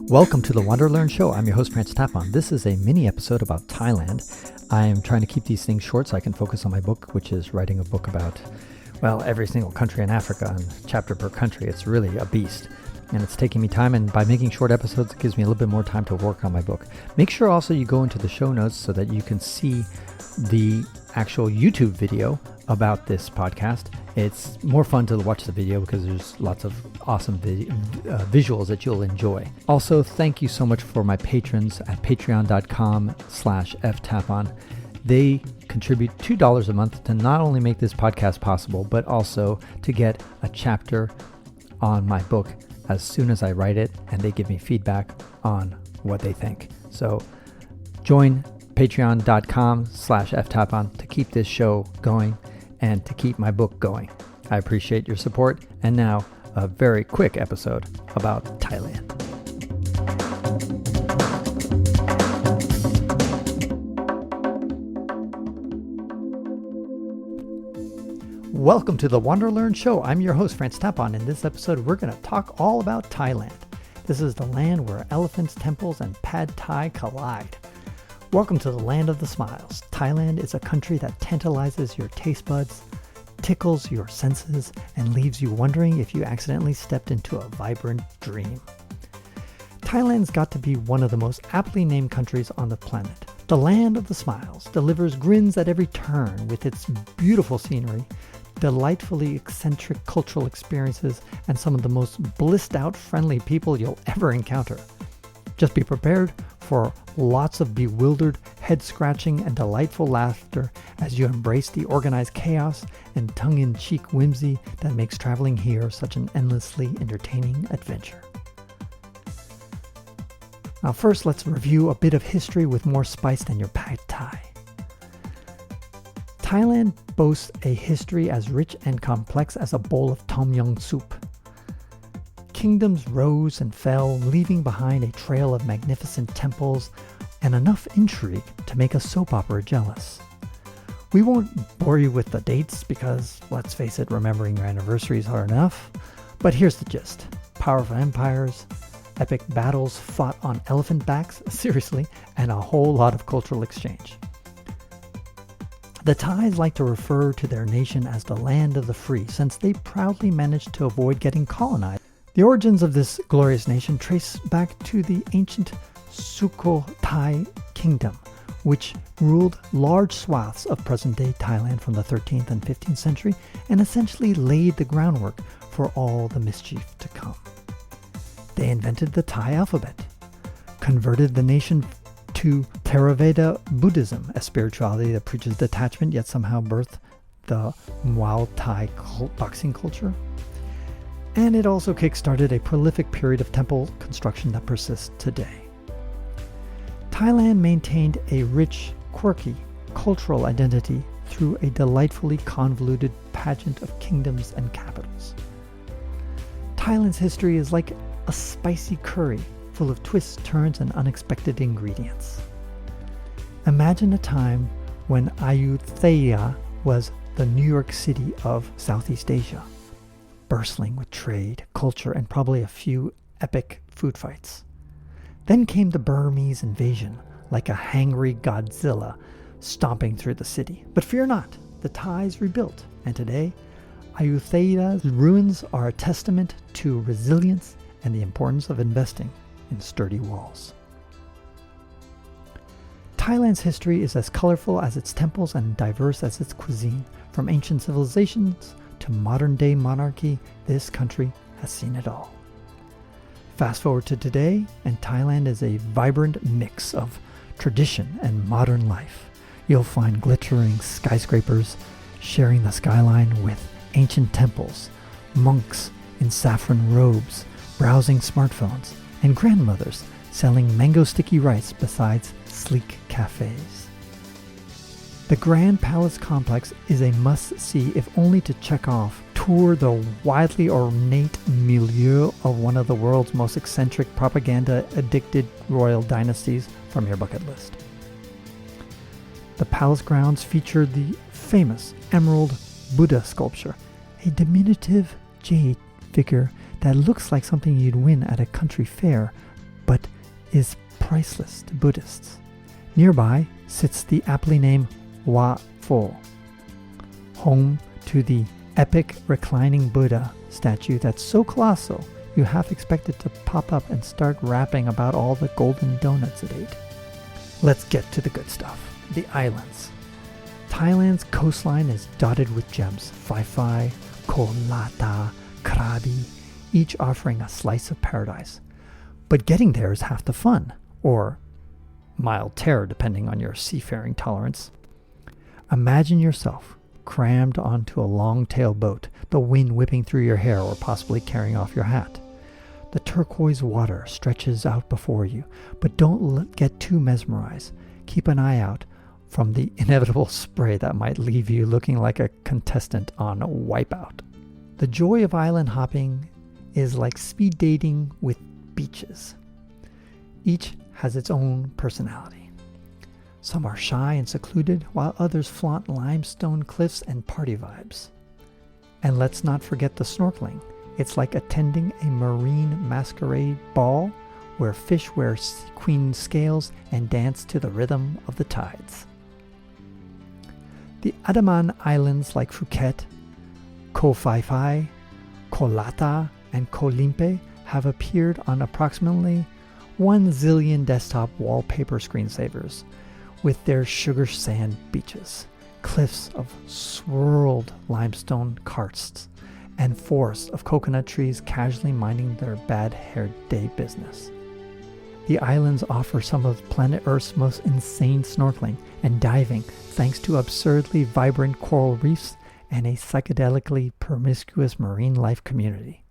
Welcome to the WanderLearn show. I'm your host, Tapon. This is a mini episode about Thailand. I am trying to keep these things short so I can focus on my book, which is writing a book about, well, every single country in Africa and chapter per country. It's really a beast. And it's taking me time, and by making short episodes, it gives me a little bit more time to work on my book. Make sure also you go into the show notes so that you can see the actual YouTube video about this podcast. It's more fun to watch the video because there's lots of awesome visuals that you'll enjoy. Also, thank you so much for my patrons at patreon.com/ftapon. They contribute $2 a month to not only make this podcast possible, but also to get a chapter on my book as soon as I write it, and they give me feedback on what they think. So join patreon.com/ftapon to keep this show going and to keep my book going. I appreciate your support. And now, a very quick episode about Thailand. Welcome to the WanderLearn show. I'm your host, Tapon. In this episode, we're going to talk all about Thailand. This is the land where elephants, temples, and pad thai collide. Welcome to the land of the smiles. Thailand is a country that tantalizes your taste buds, tickles your senses, and leaves you wondering if you accidentally stepped into a vibrant dream. Thailand's got to be one of the most aptly named countries on the planet. The land of the smiles delivers grins at every turn with its beautiful scenery, delightfully eccentric cultural experiences, and some of the most blissed-out friendly people you'll ever encounter. Just be prepared for lots of bewildered, head-scratching, and delightful laughter as you embrace the organized chaos and tongue-in-cheek whimsy that makes traveling here such an endlessly entertaining adventure. Now first, let's review a bit of history with more spice than your pad thai. Thailand boasts a history as rich and complex as a bowl of tom yum soup. Kingdoms rose and fell, leaving behind a trail of magnificent temples and enough intrigue to make a soap opera jealous. We won't bore you with the dates because, let's face it, remembering your anniversaries are enough. But here's the gist. Powerful empires, epic battles fought on elephant backs, seriously, and a whole lot of cultural exchange. The Thais like to refer to their nation as the land of the free, since they proudly managed to avoid getting colonized. The origins of this glorious nation trace back to the ancient Sukhothai kingdom, which ruled large swaths of present-day Thailand from the 13th and 15th century and essentially laid the groundwork for all the mischief to come. They invented the Thai alphabet, converted the nation to Theravada Buddhism, a spirituality that preaches detachment yet somehow birthed the Muay Thai boxing culture. And it also kick-started a prolific period of temple construction that persists today. Thailand maintained a rich, quirky cultural identity through a delightfully convoluted pageant of kingdoms and capitals. Thailand's history is like a spicy curry full of twists, turns, and unexpected ingredients. Imagine a time when Ayutthaya was the New York City of Southeast Asia, bristling with trade, culture, and probably a few epic food fights. Then came the Burmese invasion, like a hangry Godzilla stomping through the city. But fear not, the Thais rebuilt, and today, Ayutthaya's ruins are a testament to resilience and the importance of investing in sturdy walls. Thailand's history is as colorful as its temples and diverse as its cuisine. From ancient civilizations to modern-day monarchy, this country has seen it all. Fast forward to today, and Thailand is a vibrant mix of tradition and modern life. You'll find glittering skyscrapers sharing the skyline with ancient temples, monks in saffron robes browsing smartphones, and grandmothers selling mango sticky rice besides sleek cafes. The Grand Palace complex is a must-see if only to check off, tour the widely ornate milieu of one of the world's most eccentric, propaganda-addicted royal dynasties from your bucket list. The palace grounds feature the famous Emerald Buddha sculpture, a diminutive jade figure that looks like something you'd win at a country fair, but is priceless to Buddhists. Nearby sits the aptly named Wat Pho, home to the epic reclining Buddha statue that's so colossal you half expect it to pop up and start rapping about all the golden donuts it ate. Let's get to the good stuff, the islands. Thailand's coastline is dotted with gems, Phi Phi, Koh Lata, Krabi, each offering a slice of paradise. But getting there is half the fun, or mild terror depending on your seafaring tolerance. Imagine yourself crammed onto a long-tail boat, the wind whipping through your hair or possibly carrying off your hat. The turquoise water stretches out before you, but don't get too mesmerized. Keep an eye out from the inevitable spray that might leave you looking like a contestant on Wipeout. The joy of island hopping is like speed dating with beaches. Each has its own personality. Some are shy and secluded, while others flaunt limestone cliffs and party vibes. And let's not forget the snorkeling. It's like attending a marine masquerade ball where fish wear queen scales and dance to the rhythm of the tides. The Andaman Islands like Phuket, Koh Phi Phi, Koh Lata, and Koh Limpeh have appeared on approximately 1 zillion desktop wallpaper screensavers with their sugar sand beaches, cliffs of swirled limestone karsts, and forests of coconut trees casually minding their bad-haired day business. The islands offer some of planet Earth's most insane snorkeling and diving thanks to absurdly vibrant coral reefs and a psychedelically promiscuous marine life community.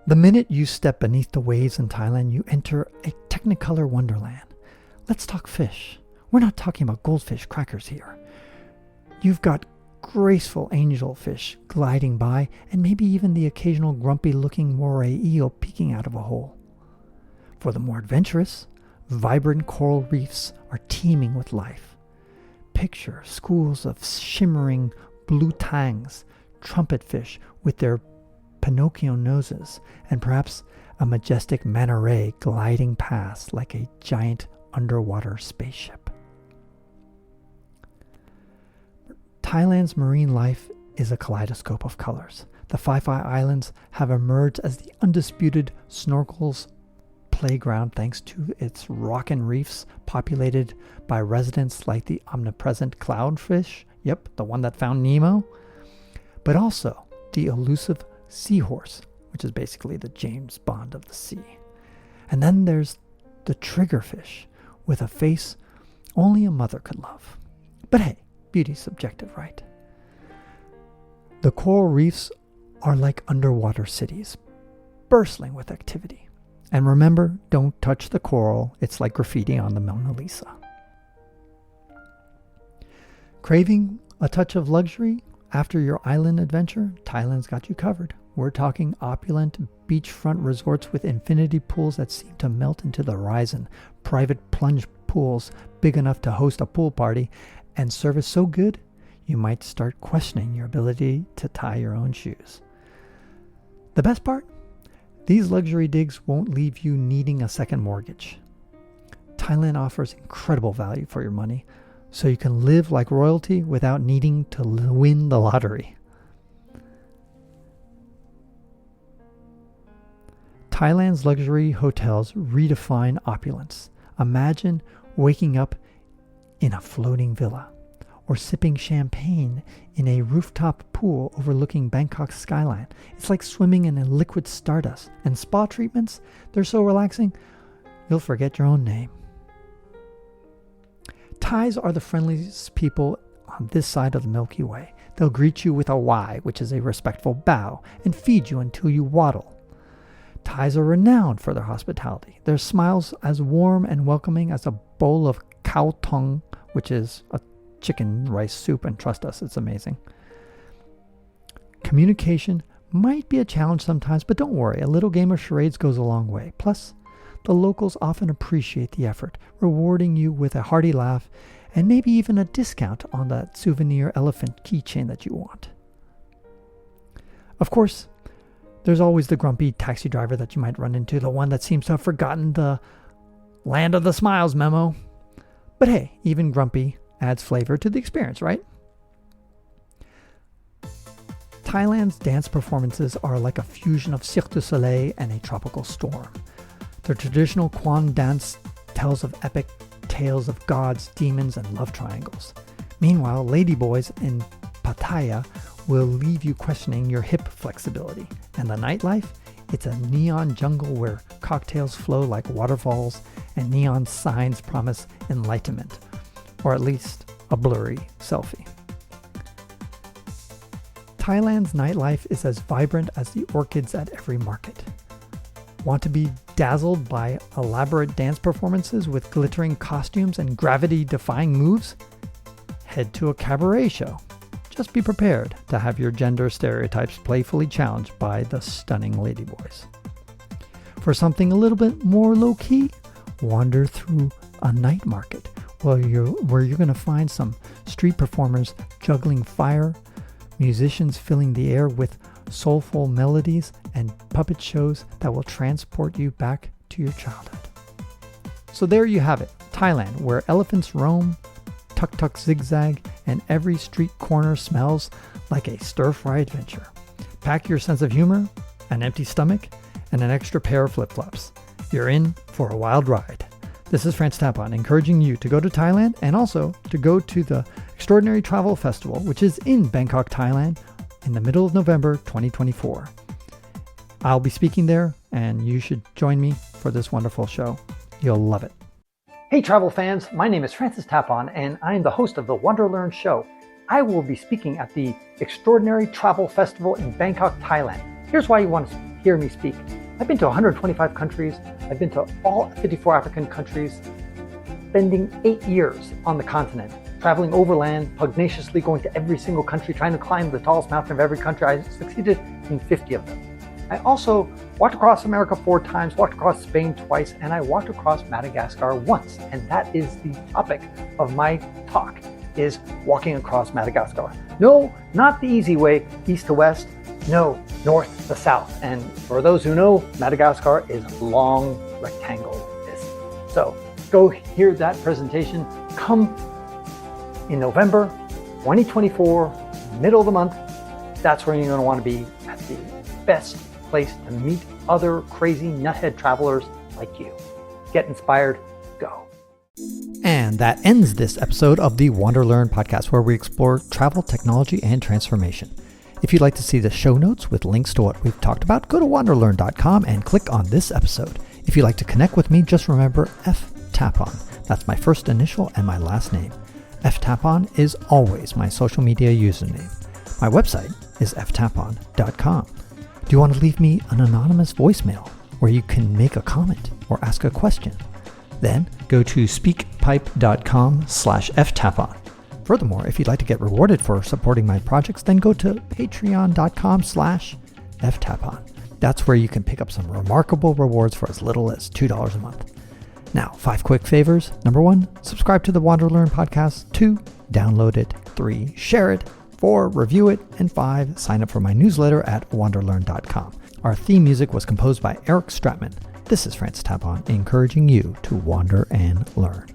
The minute you step beneath the waves in Thailand, you enter a technicolor wonderland. Let's talk fish. We're not talking about goldfish crackers here. You've got graceful angelfish gliding by, and maybe even the occasional grumpy-looking moray eel peeking out of a hole. For the more adventurous, vibrant coral reefs are teeming with life. Picture schools of shimmering blue tangs, trumpetfish with their Pinocchio noses, and perhaps a majestic manta ray gliding past like a giant underwater spaceship. Thailand's marine life is a kaleidoscope of colors. The Phi Phi Islands have emerged as the undisputed snorkel's playground thanks to its rockin' reefs populated by residents like the omnipresent clownfish, yep, the one that found Nemo, but also the elusive seahorse, which is basically the James Bond of the sea. And then there's the triggerfish with a face only a mother could love. But hey, beauty's subjective, right? The coral reefs are like underwater cities, bursting with activity. And remember, don't touch the coral. It's like graffiti on the Mona Lisa. Craving a touch of luxury after your island adventure? Thailand's got you covered. We're talking opulent beachfront resorts with infinity pools that seem to melt into the horizon, private plunge pools big enough to host a pool party, and service so good you might start questioning your ability to tie your own shoes. The best part? These luxury digs won't leave you needing a second mortgage. Thailand offers incredible value for your money, so you can live like royalty without needing to win the lottery. Thailand's luxury hotels redefine opulence. Imagine waking up in a floating villa, or sipping champagne in a rooftop pool overlooking Bangkok's skyline. It's like swimming in a liquid stardust. And spa treatments, they're so relaxing, you'll forget your own name. Thais are the friendliest people on this side of the Milky Way. They'll greet you with a Y, which is a respectful bow, and feed you until you waddle. Thais are renowned for their hospitality. Their smiles as warm and welcoming as a bowl of cow tongue, which is a chicken rice soup, and trust us, it's amazing. Communication might be a challenge sometimes, but don't worry, a little game of charades goes a long way. Plus, the locals often appreciate the effort, rewarding you with a hearty laugh and maybe even a discount on that souvenir elephant keychain that you want. Of course, There's always the grumpy taxi driver that you might run into, the one that seems to have forgotten the land of the smiles memo. But hey, even grumpy adds flavor to the experience, right? Thailand's dance performances are like a fusion of Cirque du Soleil and a tropical storm. The traditional Kwan dance tells of epic tales of gods, demons, and love triangles. Meanwhile, ladyboys in Pattaya will leave you questioning your hip flexibility. And the nightlife? It's a neon jungle where cocktails flow like waterfalls and neon signs promise enlightenment, or at least a blurry selfie. Thailand's nightlife is as vibrant as the orchids at every market. Want to be dazzled by elaborate dance performances with glittering costumes and gravity-defying moves? Head to a cabaret show. Just be prepared to have your gender stereotypes playfully challenged by the stunning ladyboys. For something a little bit more low-key, wander through a night market where you're going to find some street performers juggling fire, musicians filling the air with soulful melodies, and puppet shows that will transport you back to your childhood. So there you have it, Thailand, where elephants roam, tuk-tuk zigzag, and every street corner smells like a stir-fry adventure. Pack your sense of humor, an empty stomach, and an extra pair of flip-flops. You're in for a wild ride. This is Francis Tapon, encouraging you to go to Thailand and also to go to the Extraordinary Travel Festival, which is in Bangkok, Thailand, in the middle of November 2024. I'll be speaking there, and you should join me for this wonderful show. You'll love it. Hey travel fans, my name is Francis Tapon, and I'm the host of the WanderLearn show. I will be speaking at the Extraordinary Travel Festival in Bangkok, Thailand. Here's why you want to hear me speak. I've been to 125 countries. I've been to all 54 African countries, spending 8 years on the continent, traveling overland, pugnaciously going to every single country, trying to climb the tallest mountain of every country. I succeeded in 50 of them. I also walked across America 4 times, walked across Spain twice, and I walked across Madagascar once. And that is the topic of my talk, is walking across Madagascar. No, not the easy way, east to west. No, north to south. And for those who know, Madagascar is long rectangle disc. So go hear that presentation. Come in November 2024, middle of the month. That's where you're going to want to be, at the best place to meet other crazy nuthead travelers like you. Get inspired, go. And that ends this episode of the WanderLearn podcast, where we explore travel, technology, and transformation. If you'd like to see the show notes with links to what we've talked about, go to WanderLearn.com and click on this episode. If you'd like to connect with me, just remember Tapon. That's my first initial and my last name. Tapon is always my social media username. My website is ftapon.com. Do you want to leave me an anonymous voicemail where you can make a comment or ask a question? Then go to speakpipe.com/ftapon. Furthermore, if you'd like to get rewarded for supporting my projects, then go to patreon.com/ftapon. That's where you can pick up some remarkable rewards for as little as $2 a month. Now, 5 quick favors. Number 1, subscribe to the WanderLearn podcast. 2, download it. 3, share it. 4, review it. And 5, sign up for my newsletter at wanderlearn.com. Our theme music was composed by Eric Stratman. This is Francis Tapon, encouraging you to wander and learn.